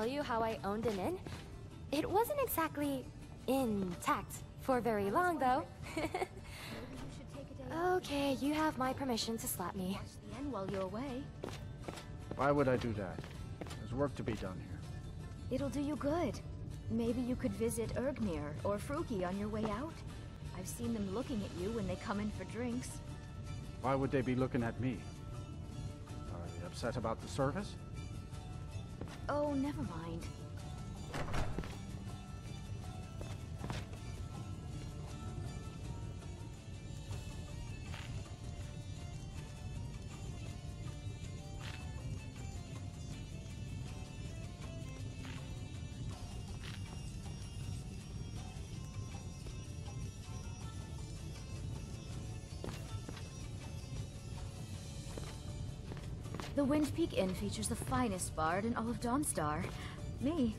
you how I owned an inn? It wasn't exactly intact for very long, though. Okay, you have my permission to slap me. Watch the end while you're away. Why would I do that? There's work to be done here. It'll do you good. Maybe you could visit Ergmir or Fruki on your way out. I've seen them looking at you when they come in for drinks. Why would they be looking at me? Are they upset about the service? Oh, never mind. The Wind Peak Inn features the finest bard in all of Dawnstar. Me.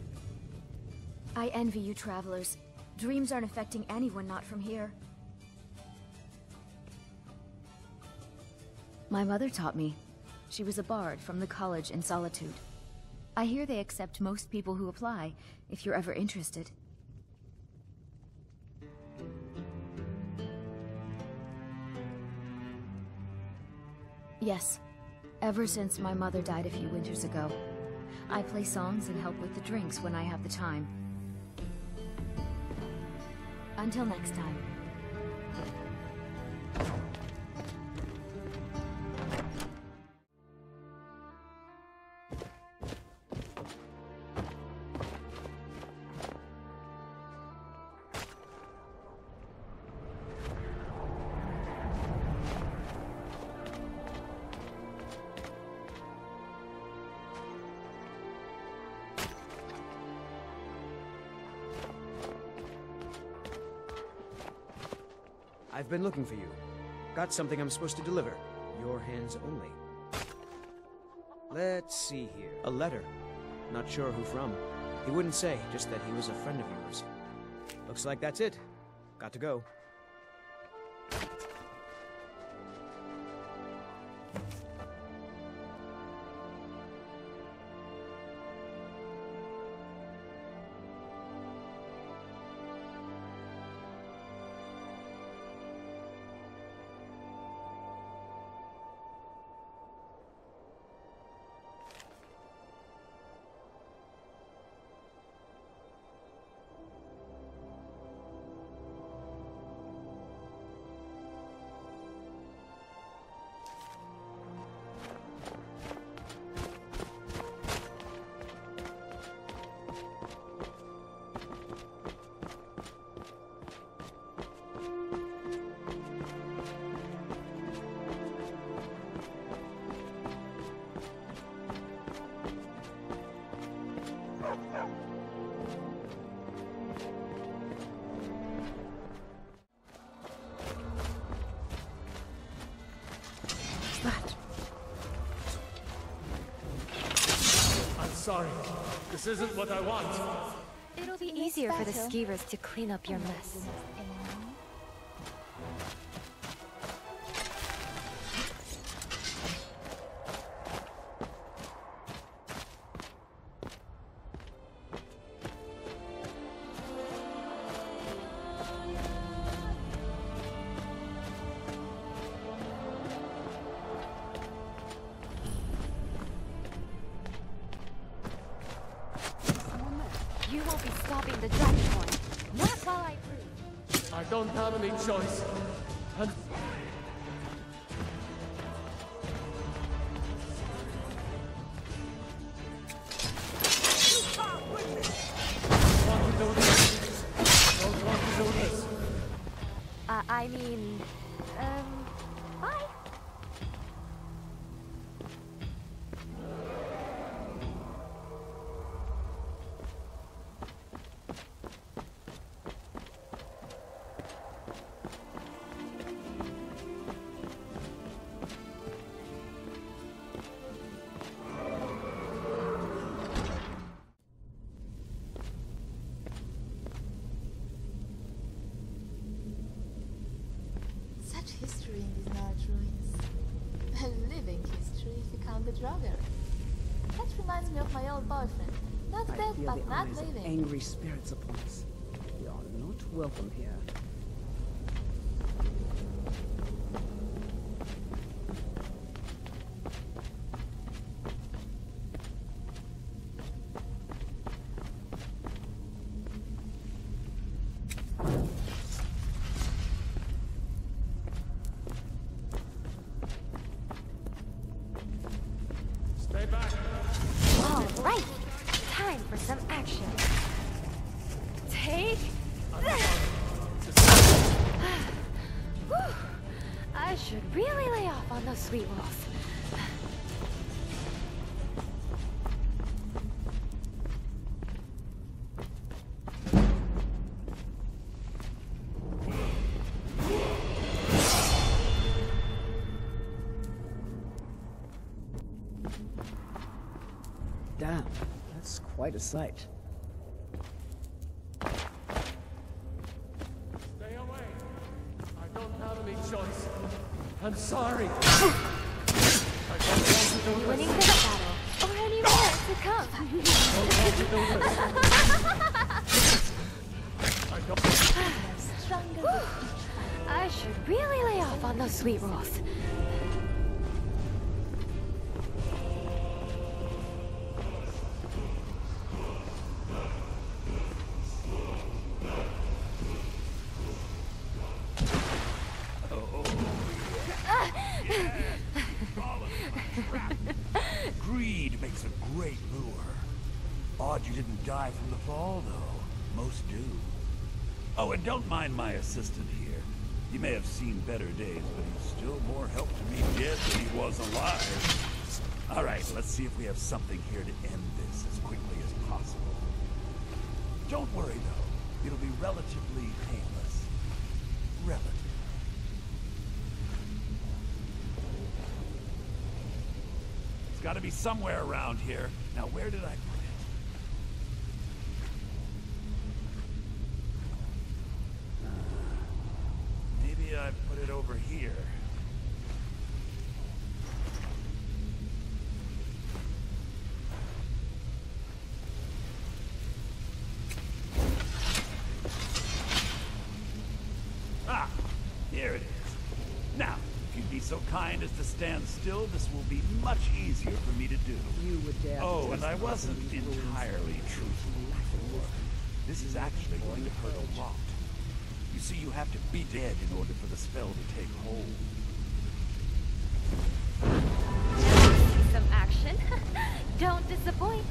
I envy you travelers. Dreams aren't affecting anyone not from here. My mother taught me. She was a bard from the college in Solitude. I hear they accept most people who apply, if you're ever interested. Yes. Ever since my mother died a few winters ago. I play songs and help with the drinks when I have the time. Until next time. I've been looking for you. Got something I'm supposed to deliver. Your hands only. Let's see here. A letter. Not sure who from. He wouldn't say, just that he was a friend of yours. Looks like that's it. Got to go. Sorry, this isn't what I want. It'll be easier for the skiers to clean up your mess. You won't be stopping the dragon horn. Not while I preach. I don't have any choice. And want to do this. Don't want to do this. I mean, bye. History in these large ruins. A living history if you count the Draugr. That reminds me of my old boyfriend. Not I dead, feel but the not eyes of living. angry spirits upon us. We are not welcome here. Stay back. All right, time for some action. Take Whew. I should really lay off on those sweet rolls. Damn, that's quite a sight. Stay away. I don't have any choice. I'm sorry. I don't want to do Winning this. this battle, or any more to come. I don't. Stronger. Whew. I should really lay off on those sweet rolls. Greed makes a great lure. Odd you didn't die from the fall, though. Most do. Oh, and don't mind my assistant here. He may have seen better days, but he's still more help to me dead than he was alive. All right, let's see if we have something here to end this as quickly as possible. Don't worry, though. It'll be relatively painless. Relatively. It's got to be somewhere around here. Now, where did I put it? Maybe I put it over here. Ah, here it is. Now, if you'd be so kind as to stand still, this will be much easier for me to do. You would dare. Oh, to and test I us wasn't in these ruins. entirely truthful before. This is actually going to hurt a lot. You see, you have to be dead in order for the spell to take hold. Some action. Don't disappoint.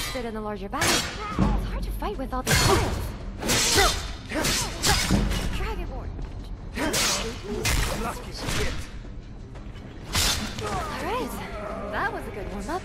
stood in the larger battle. It's hard to fight with all these tiles. Dragonborn. Lucky shit. Alright, that was a good warm-up.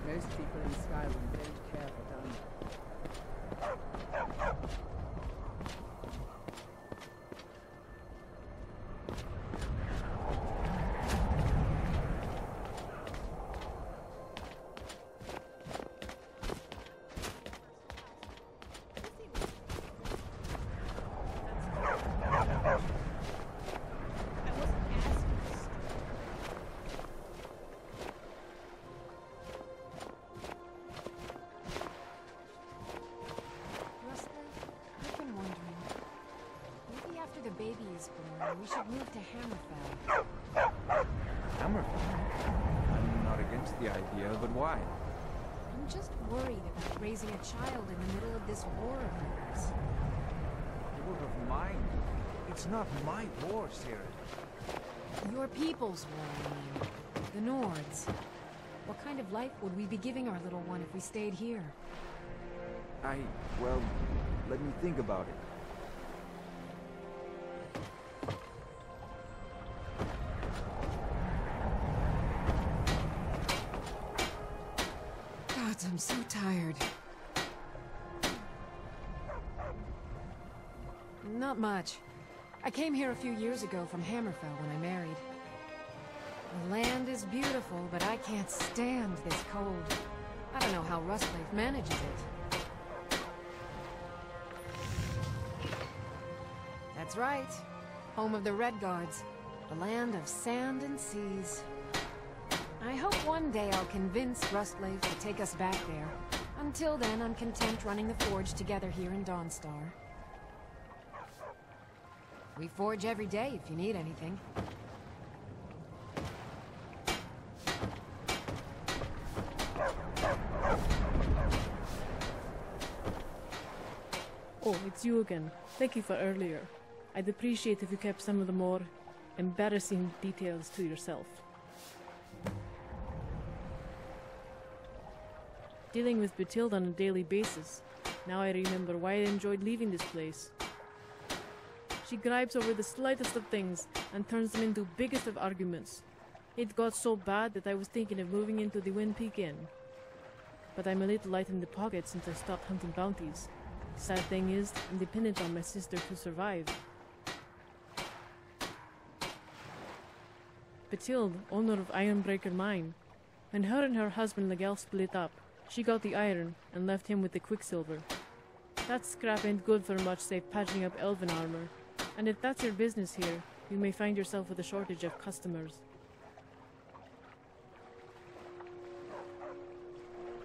Most people in Skyrim don't care for done. We should move to Hammerfell. Hammerfell? I'm not against the idea, but why? I'm just worried about raising a child in the middle of this war of yours. War of mine? It's not my war, Sarah. Your people's war, I mean. The Nords. What kind of life would we be giving our little one if we stayed here? Well, let me think about it. Gods, I'm so tired. Not much. I came here a few years ago from Hammerfell when I married. The land is beautiful, but I can't stand this cold. I don't know how Rustleaf manages it. That's right. Home of the Red Guards. The land of sand and seas. I hope one day I'll convince Rustleaf to take us back there. Until then, I'm content running the forge together here in Dawnstar. We forge every day if you need anything. Oh, it's you again. Thank you for earlier. I'd appreciate if you kept some of the more embarrassing details to yourself. Dealing with Batilde on a daily basis. Now I remember why I enjoyed leaving this place. She gripes over the slightest of things and turns them into biggest of arguments. It got so bad that I was thinking of moving into the Wind Peak Inn. But I'm a little light in the pocket since I stopped hunting bounties. Sad thing is, I'm dependent on my sister to survive. Betild, owner of Ironbreaker Mine. When her and her husband Legel split up, she got the iron and left him with the quicksilver. That scrap ain't good for much save patching up elven armor, and if that's your business here, you may find yourself with a shortage of customers.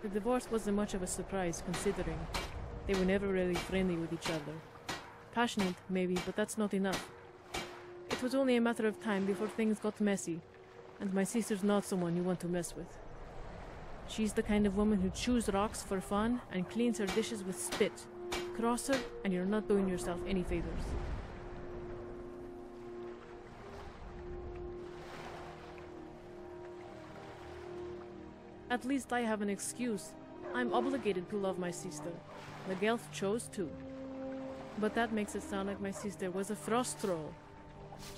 The divorce wasn't much of a surprise, considering they were never really friendly with each other. Passionate, maybe, but that's not enough. It was only a matter of time before things got messy, and my sister's not someone you want to mess with. She's the kind of woman who chews rocks for fun and cleans her dishes with spit. Cross her, and you're not doing yourself any favors. At least I have an excuse. I'm obligated to love my sister. The Gelf chose to. But that makes it sound like my sister was a frost troll.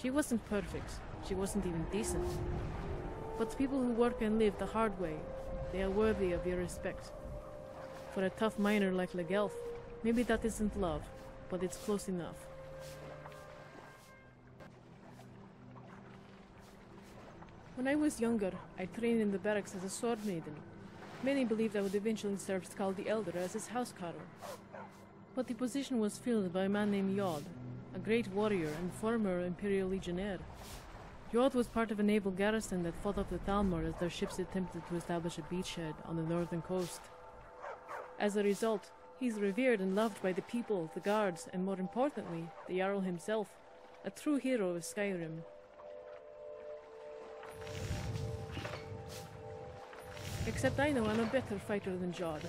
She wasn't perfect. She wasn't even decent. But people who work and live the hard way, they are worthy of your respect. For a tough miner like Legelf, maybe that isn't love, but it's close enough. When I was younger, I trained in the barracks as a sword maiden. Many believed I would eventually serve Skald the Elder as his housecarl. But the position was filled by a man named Yod, a great warrior and former Imperial Legionnaire. Yod was part of a naval garrison that fought off the Talmor as their ships attempted to establish a beachhead on the northern coast. As a result, he's revered and loved by the people, the guards, and more importantly, the Jarl himself, a true hero of Skyrim. Except I know I'm a better fighter than Jod.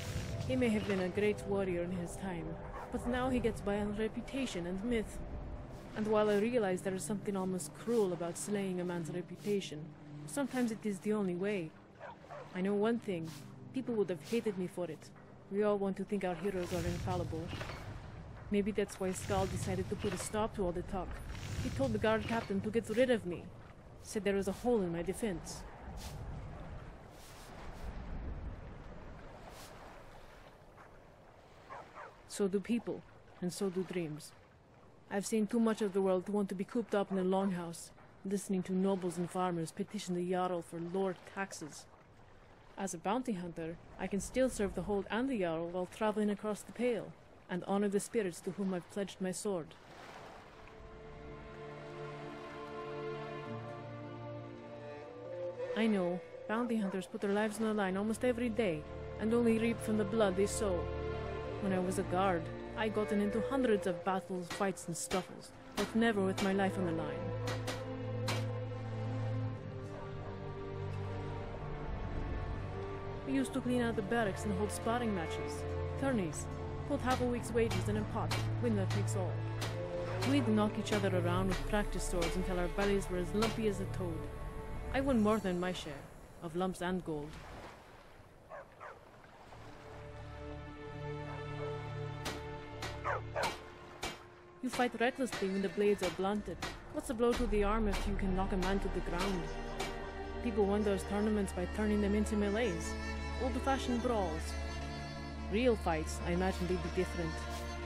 He may have been a great warrior in his time, but now he gets by on reputation and myth. And while I realize there is something almost cruel about slaying a man's reputation, sometimes it is the only way. I know one thing, people would have hated me for it. We all want to think our heroes are infallible. Maybe that's why Skald decided to put a stop to all the talk. He told the guard captain to get rid of me. Said there was a hole in my defense. So do people, and so do dreams. I've seen too much of the world to want to be cooped up in a longhouse, listening to nobles and farmers petition the Jarl for lower taxes. As a bounty hunter, I can still serve the Hold and the Jarl while traveling across the Pale, and honor the spirits to whom I've pledged my sword. I know, bounty hunters put their lives on the line almost every day, and only reap from the blood they sow. When I was a guard, I gotten into hundreds of battles, fights, and scuffles, but never with my life on the line. We used to clean out the barracks and hold sparring matches, tourneys, put half a week's wages in a pot, winner takes all. We'd knock each other around with practice swords until our bellies were as lumpy as a toad. I won more than my share, of lumps and gold. You fight recklessly when the blades are blunted. What's a blow to the arm if you can knock a man to the ground? People won those tournaments by turning them into melees, old-fashioned brawls. Real fights, I imagine they'd be different.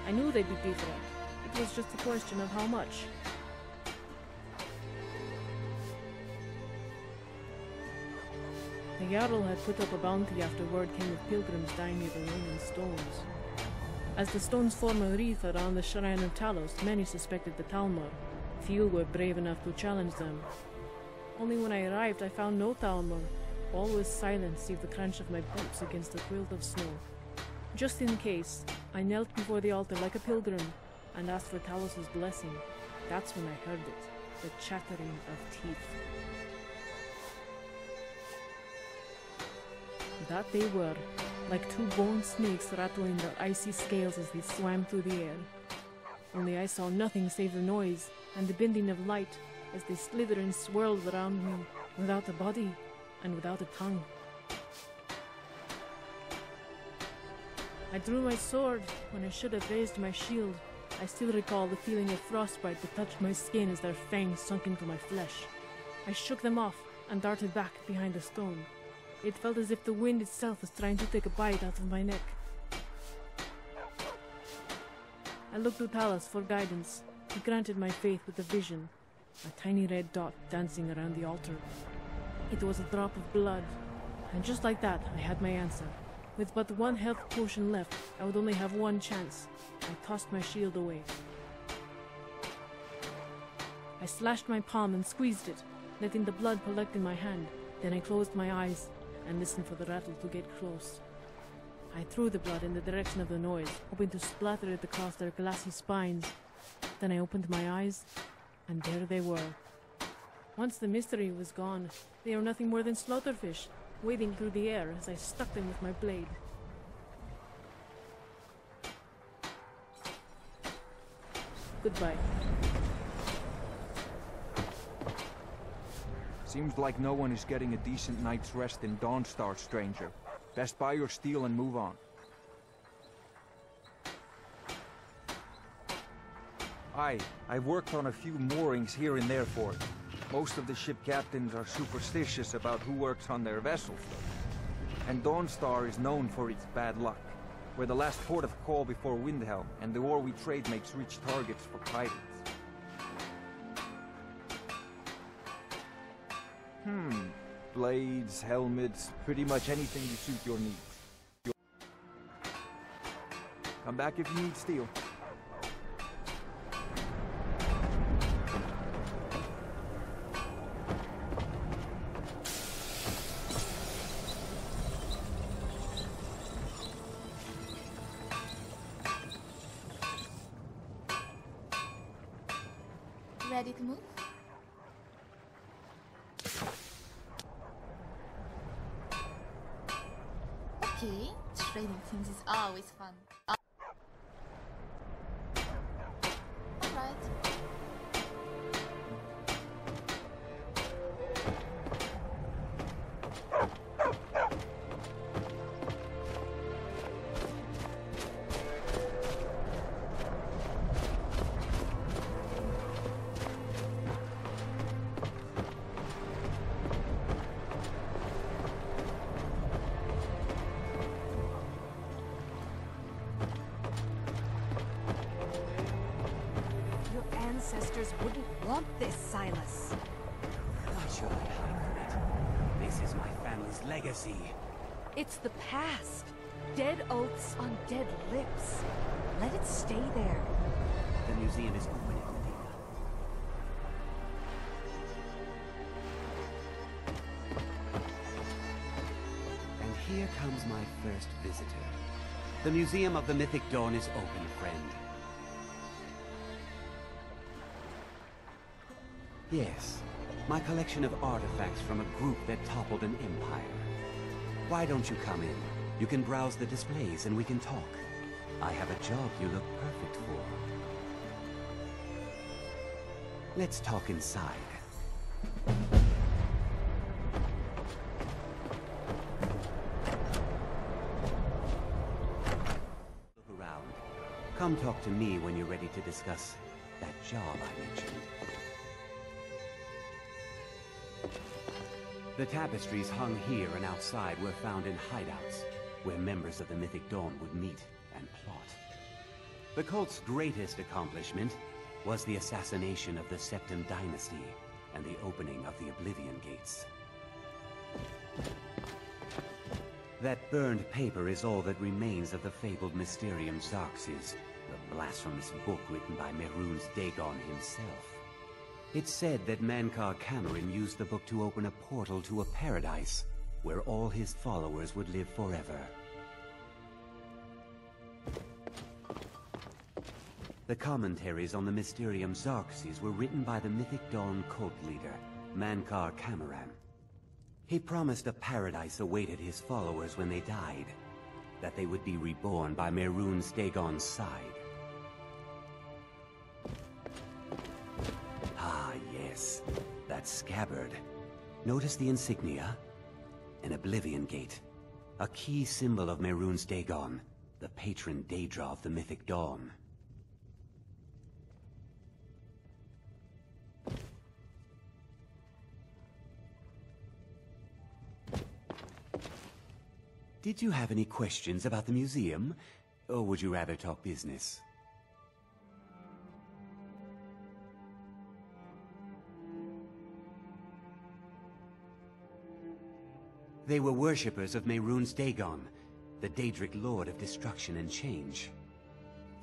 I knew they'd be different. It was just a question of how much. The Jarl had put up a bounty after word came of pilgrims dying near the Roman stones. As the stones form a wreath around the Shrine of Talos, many suspected the Talmor. Few were brave enough to challenge them. Only when I arrived I found no Talmor. All was silent save the crunch of my boots against a quilt of snow. Just in case, I knelt before the altar like a pilgrim and asked for Talos' blessing. That's when I heard it, the chattering of teeth. That they were, like two bone snakes rattling their icy scales as they swam through the air. Only I saw nothing save the noise and the bending of light as they slithered and swirled around me, without a body and without a tongue. I drew my sword when I should have raised my shield. I still recall the feeling of frostbite that touched my skin as their fangs sunk into my flesh. I shook them off and darted back behind a stone. It felt as if the wind itself was trying to take a bite out of my neck. I looked to Talos for guidance. He granted my faith with a vision, a tiny red dot dancing around the altar. It was a drop of blood, and just like that, I had my answer. With but one health potion left, I would only have one chance. I tossed my shield away. I slashed my palm and squeezed it, letting the blood collect in my hand. Then I closed my eyes and listened for the rattle to get close. I threw the blood in the direction of the noise, hoping to splatter it across their glassy spines. Then I opened my eyes, and there they were. Once the mystery was gone, they were nothing more than slaughterfish, waving through the air as I stuck them with my blade. Goodbye. Seems like no one is getting a decent night's rest in Dawnstar, stranger. Best buy your steel and move on. I've worked on a few moorings here and there for it. Most of the ship captains are superstitious about who works on their vessels. And Dawnstar is known for its bad luck. We're the last port of call before Windhelm, and the ore we trade makes rich targets for pirates. Blades, helmets, pretty much anything to suit your needs. Come back if you need steel. Ready to move? Okay, trading things is always fun. Alright. Ancestors wouldn't want this, Silas. Why should I hide from it? This is my family's legacy. It's the past. Dead oaths on dead lips. Let it stay there. The museum is open in Medina. And here comes my first visitor. The Museum of the Mythic Dawn is open, friend. Yes, my collection of artifacts from a group that toppled an empire. Why don't you come in? You can browse the displays and we can talk. I have a job you look perfect for. Let's talk inside. Look around. Come talk to me when you're ready to discuss that job I mentioned. The tapestries hung here and outside were found in hideouts, where members of the Mythic Dawn would meet and plot. The cult's greatest accomplishment was the assassination of the Septim Dynasty and the opening of the Oblivion Gates. That burned paper is all that remains of the fabled Mysterium Xarxes, the blasphemous book written by Mehrunes Dagon himself. It's said that Mankar Cameron used the book to open a portal to a paradise, where all his followers would live forever. The commentaries on the Mysterium Xarxes were written by the Mythic Dawn cult leader, Mankar Cameron. He promised a paradise awaited his followers when they died, that they would be reborn by Mehrunes Dagon's side. Ah, yes. That scabbard. Notice the insignia? An Oblivion Gate. A key symbol of Mehrunes Dagon, the patron Daedra of the Mythic Dawn. Did you have any questions about the museum? Or would you rather talk business? They were worshippers of Mehrunes Dagon, the Daedric Lord of Destruction and Change.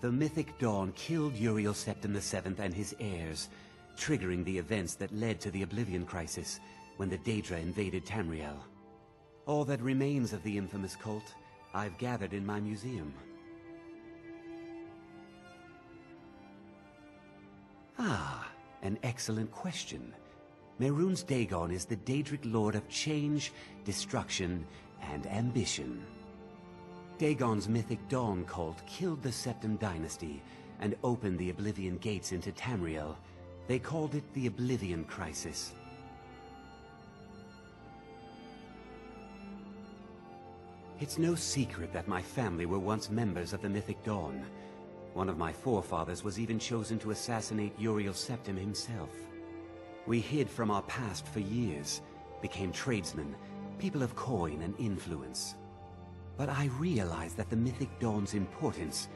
The mythic Dawn killed Uriel Septim VII and his heirs, triggering the events that led to the Oblivion crisis when the Daedra invaded Tamriel. All that remains of the infamous cult I've gathered in my museum. Ah, an excellent question. Mehrunes Dagon is the Daedric Lord of Change, Destruction, and Ambition. Dagon's mythic Dawn cult killed the Septim dynasty and opened the Oblivion gates into Tamriel. They called it the Oblivion Crisis. It's no secret that my family were once members of the mythic Dawn. One of my forefathers was even chosen to assassinate Uriel Septim himself. We hid from our past for years, became tradesmen, people of coin and influence. But I realized that the mythic Dawn's importance,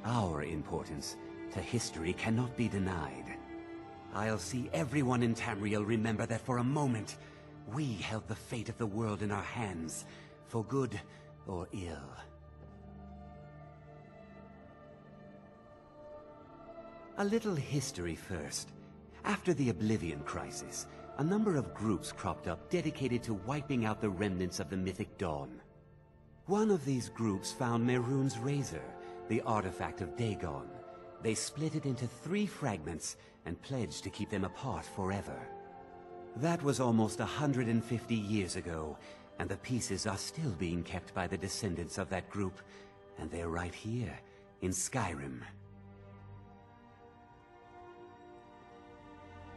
our importance, to history cannot be denied. I'll see everyone in Tamriel remember that for a moment, we held the fate of the world in our hands, for good or ill. A little history first. After the Oblivion crisis, a number of groups cropped up dedicated to wiping out the remnants of the mythic Dawn. One of these groups found Mehrunes' razor, the artifact of Dagon. They split it into 3 fragments and pledged to keep them apart forever. That was almost 150 years ago, and the pieces are still being kept by the descendants of that group, and they're right here, in Skyrim.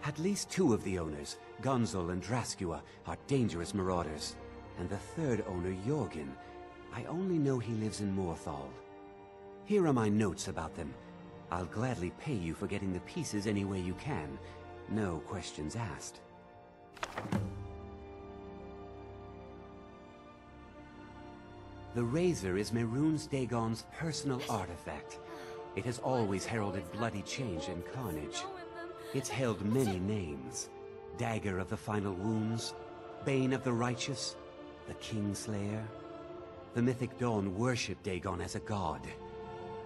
At least 2 of the owners, Gunzel and Draskua, are dangerous marauders, and the 3rd owner, Jorgen, I only know he lives in Morthal. Here are my notes about them. I'll gladly pay you for getting the pieces any way you can. No questions asked. The razor is Mehrunes Dagon's personal artifact. It has always heralded bloody change and carnage. It's held many names. Dagger of the Final Wounds, Bane of the Righteous, the Kingslayer. The mythic Dawn worshipped Dagon as a god.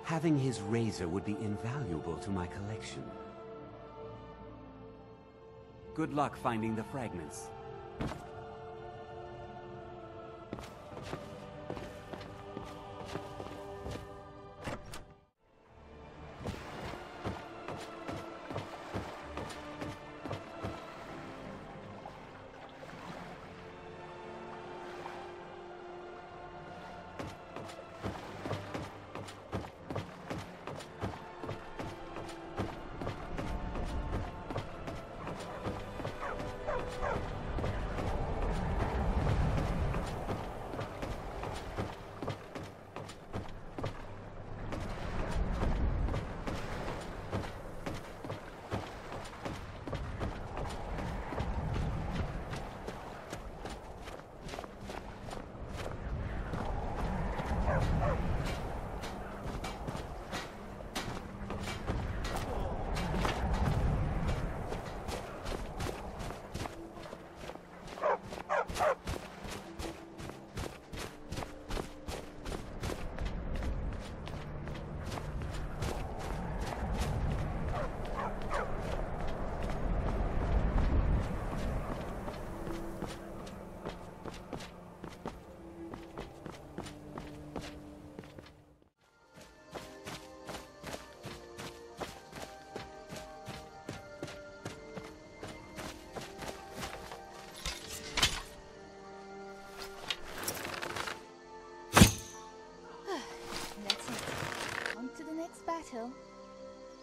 Having his razor would be invaluable to my collection. Good luck finding the fragments. Battle.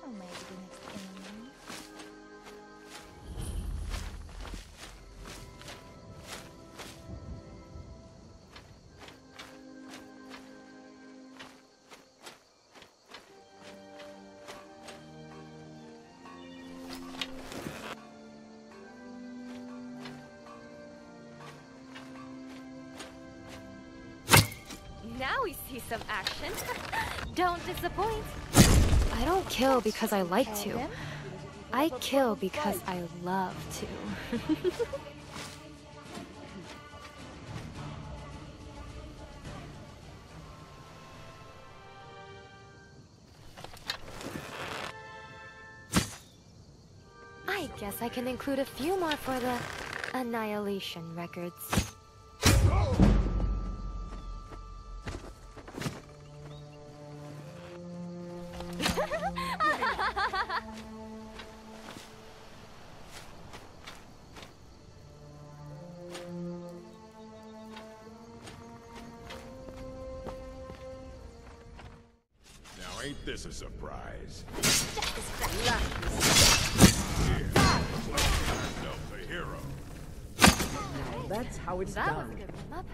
Or maybe the next enemy. Now we see some action. Don't disappoint. I don't kill because I like to. I kill because I love to. I can include a few more for the Annihilation records. Now ain't this a surprise? The hero. Now that's how it's That was done. a good warm-up.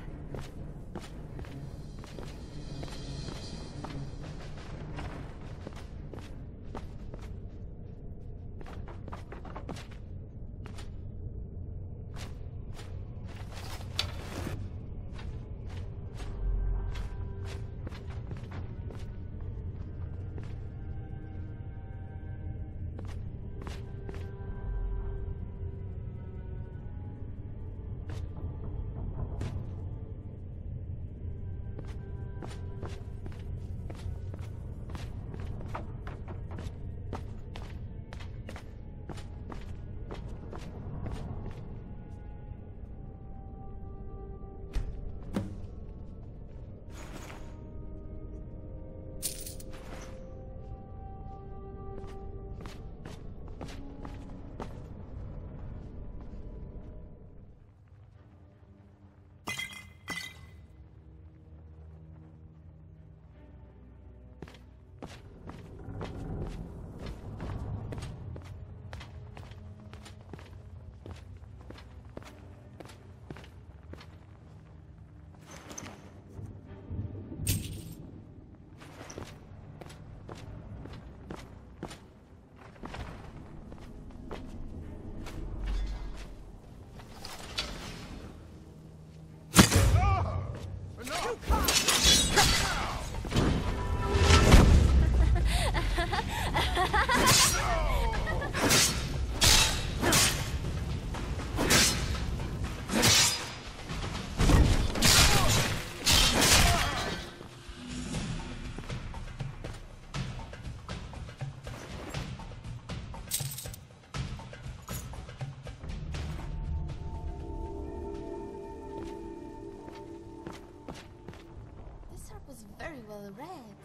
well read.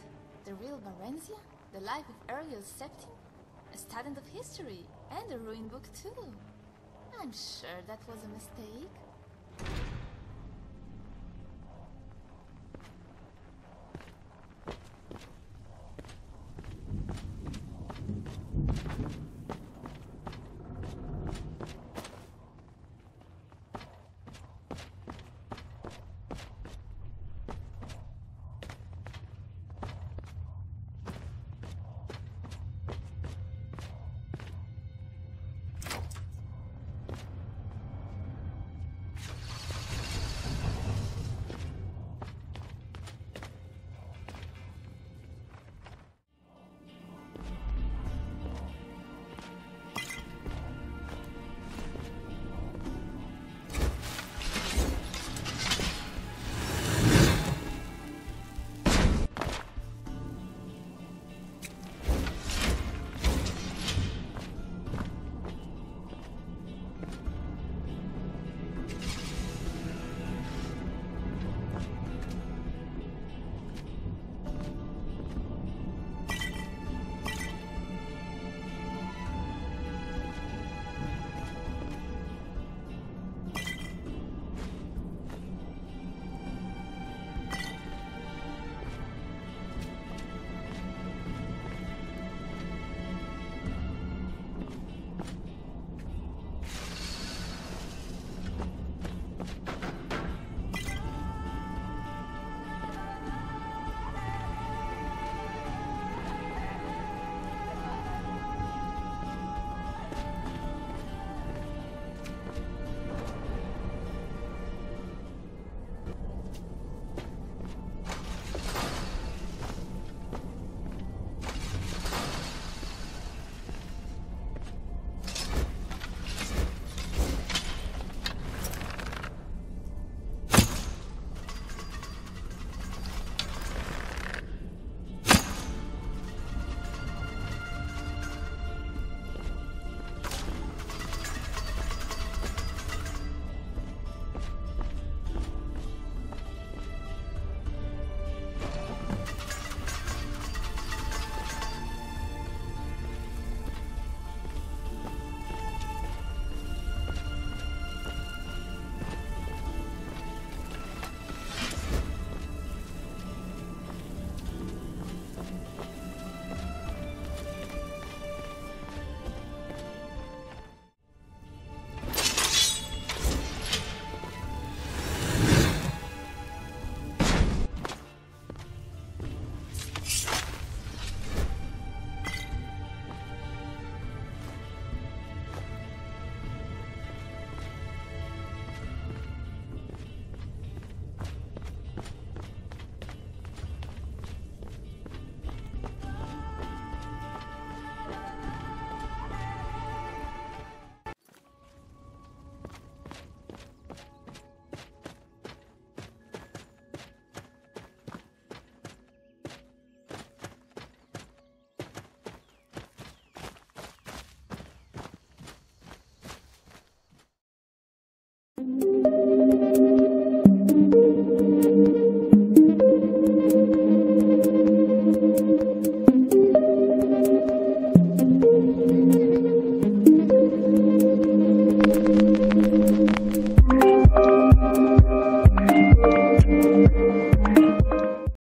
The real Varenzia, the life of Ariel Septim, a student of history, and a ruin book too. I'm sure that was a mistake.